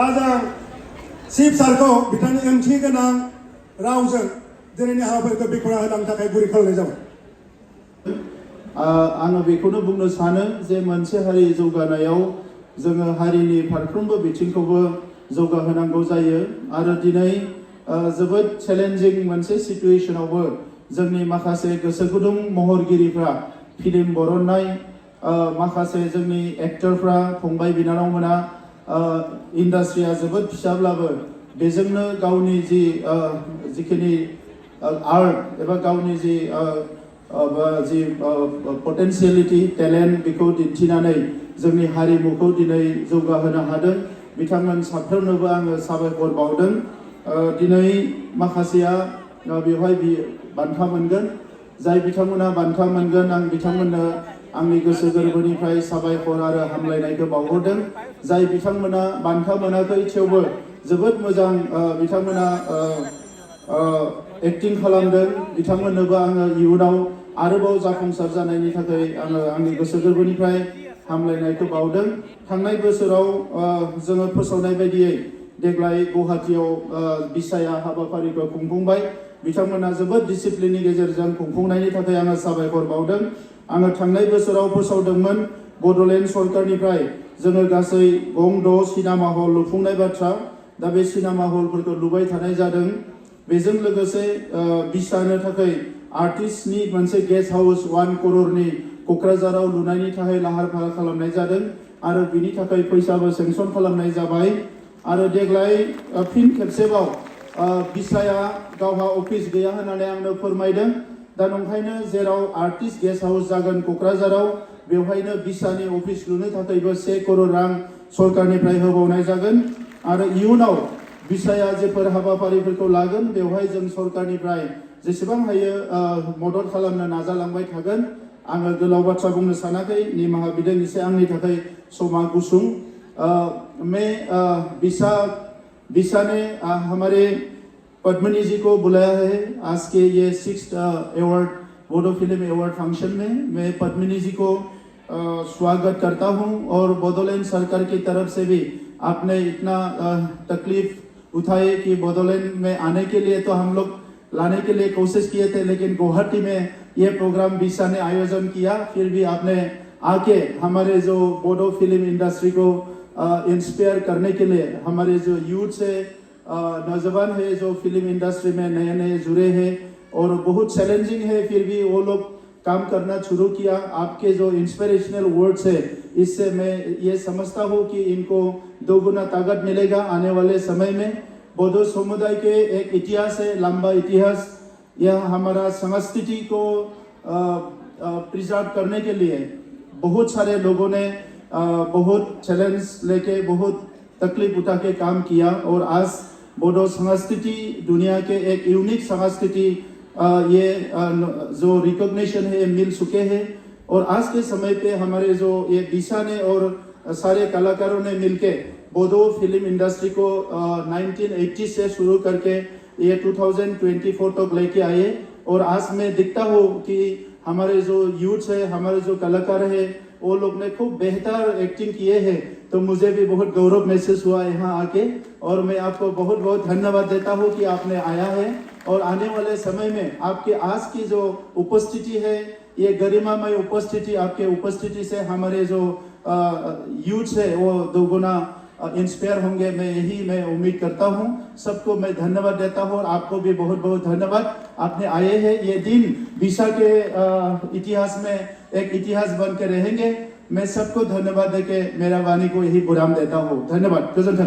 दा जों चिफ सारखौ बिथांनि ओंथि गोनां रावजों दिनैनि हाबाफारिखौ बेखेवना होनायनि थाखाय गुरै खावलायनाय जाबाय। आङो बेखौनो बुंनो सानो जे मोनसे हारि जौगानायाव जोङो हारिनि फारफ्रोमबो बिथिंखौबो जौगाहोनांगौ जायो आरो दिनै जोबोद चेलेन्जिं मोनसे सिचुएशनावबो जोंनि माखासे गोसो गुदुं महरगिरिफ्रा फिल्म बरननाय माखासे जोंनि एक्टरफ्रा फंबाय बिनानावमोना इन्डास्ट्रिया जोबोद फिसाब्लाबो बेजोंनो गावनि जिखिनि आर्ट एबा गावनि जि पटेन्शियलिटी टेलेन्ट बेखौ दिन्थिनानै जोंनि हारिमुखौ दिनै जौगाहोनो हादों। बिथांमोन साफ्रोमनोबो आङो साबायखर बावदों। दिनै माखासेया बेवहाय बान्था मोनगोन। जाय बिथांमोना बान्था मोनगोन आं बिथांमोननो आंनि गोसो गोरबोनिफ्राय साबायखर आरो हामलायनायखौ बावहरदों। जाय बिथांमोना बान्था मोनाखै थेवबो जोबोद मोजां बिथांमोना एक्टिं खालामदों। बिथांमोननोबो आङो इयुनाव आरोबाव जाफुंसार जानायनि थाखाय आङो आंनि गोसो गोरबोनिफ्राय हामलायनायखौ बावदों। थांनाय बोसोराव जोङो फोसावनाय बायदियै देग्लाय गुवाहाटीयाव बिसाया हाबाफारिखौ खुंफुंबाय। बिथांमोना जोबोद डिसिप्लिननि गेजेरजों खुंफुंनायनि थाखाय आङो साबायखर बावदों। आङो थांनाय बोसोराव फोसावदोंमोन बड'लेण्ड सरकारनिफ्राय जोङो गासै गं 6 सिनेमा हल लुफुंनाय बाथ्रा। दा बे सिनेमा हलफोरखौ लुबाय थानाय जादों। बेजों लोगोसे बिसानो थाखाय आर्टिस्टनि मोनसे गेस्ट हाउस 1 करोड़नि क'क्राझाराव लुनायनि थाखाय लाहार फाहार खालामनाय जादों आरो बिनि थाखाय फैसाबो सेंसन खालामनाय जाबाय। आरो देग्लाय फिन खेबसेबाव बिसाया गावहा अफिस गैया होननानै आंनो फोरमायदों। दा नंखायनो जेराव आर्टिस्ट गेस्ट हाउस जागोन क'क्राझाराव बेवहायनो बिसानि अफिस लुनो थाखायबो 1 करोड़ रां सरकारनिफ्राय होबावनाय जागोन। आरो इयुनाव बिसाया जेफोर हाबाफारिफोरखौ लागोन बेवहाय जों सरकारनिफ्राय जेसेबां हायो मदद खालामनो नाजालांबाय थागोन। आङो गोलाव बाथ्रा बुंनो सानाखै, निमाहा बिदों एसे आंनि थाखाय समा गुसुं। मैं बिसा ने हमारे पद्मिनी जी को बुलाया है आज के ये 6th award Bodo film award function में। मैं पद्मिनी जी को स्वागत करता हूं और बोडोलैंड सरकार की तरफ से भी आपने इतना तकलीफ उठाए कि बोडोलैंड में आने के लिए तो हम लोग लाने के लिए कोशिश किए थे, लेकिन गुवाहाटी में ये प्रोग्राम बिसा ने आयोजन किया। फिर भी आपने आके हमारे जो बोडो फिल्म इंडस्ट्री को इंस्पायर करने के लिए हमारे जो यूथ से नौजवान है जो फिल्म इंडस्ट्री में नए नए जुड़े हैं और बहुत चैलेंजिंग है, फिर भी वो लोग काम करना शुरू किया। आपके जो इंस्पिरेशनल वर्ड्स है इससे मैं ये समझता हूँ कि इनको 2 गुना ताकत मिलेगा आने वाले समय में। बोडो समुदाय के एक इतिहास है, लंबा इतिहास। यह हमारा संस्कृति को प्रिजर्व करने के लिए बहुत सारे लोगों ने बहुत चैलेंज लेके बहुत तकलीफ उठा के काम किया और आज बोडो संस्कृति दुनिया के एक यूनिक संस्कृति ये जो रिकॉग्निशन है मिल चुके हैं। और आज के समय पे हमारे जो ये बिसा ने और सारे कलाकारों ने मिलके बोडो फिल्म इंडस्ट्री को 1980 से शुरू करके ये 2024 तक लेके आए। और आज मैं दिखता हूँ कि हमारे जो यूथ है, हमारे जो कलाकार है, वो लोग ने खूब बेहतर एक्टिंग किए हैं। तो मुझे भी बहुत गौरव महसूस हुआ यहाँ आके और मैं आपको बहुत बहुत धन्यवाद देता हूँ कि आपने आया है। और आने वाले समय में आपके आज की जो उपस्थिति है ये गरिमामय उपस्थिति, आपके उपस्थिति से हमारे जो यूथ है वो 2 गुना इंस्पायर होंगे। मैं उम्मीद करता हूँ। सबको मैं धन्यवाद देता हूँ और आपको भी बहुत बहुत धन्यवाद। आपने आए हैं, ये दिन बिसा के इतिहास में एक इतिहास बन के रहेंगे। मैं सबको धन्यवाद देके मेरा वाणी को यही विराम देता हूँ। धन्यवाद। गोजोन्थों।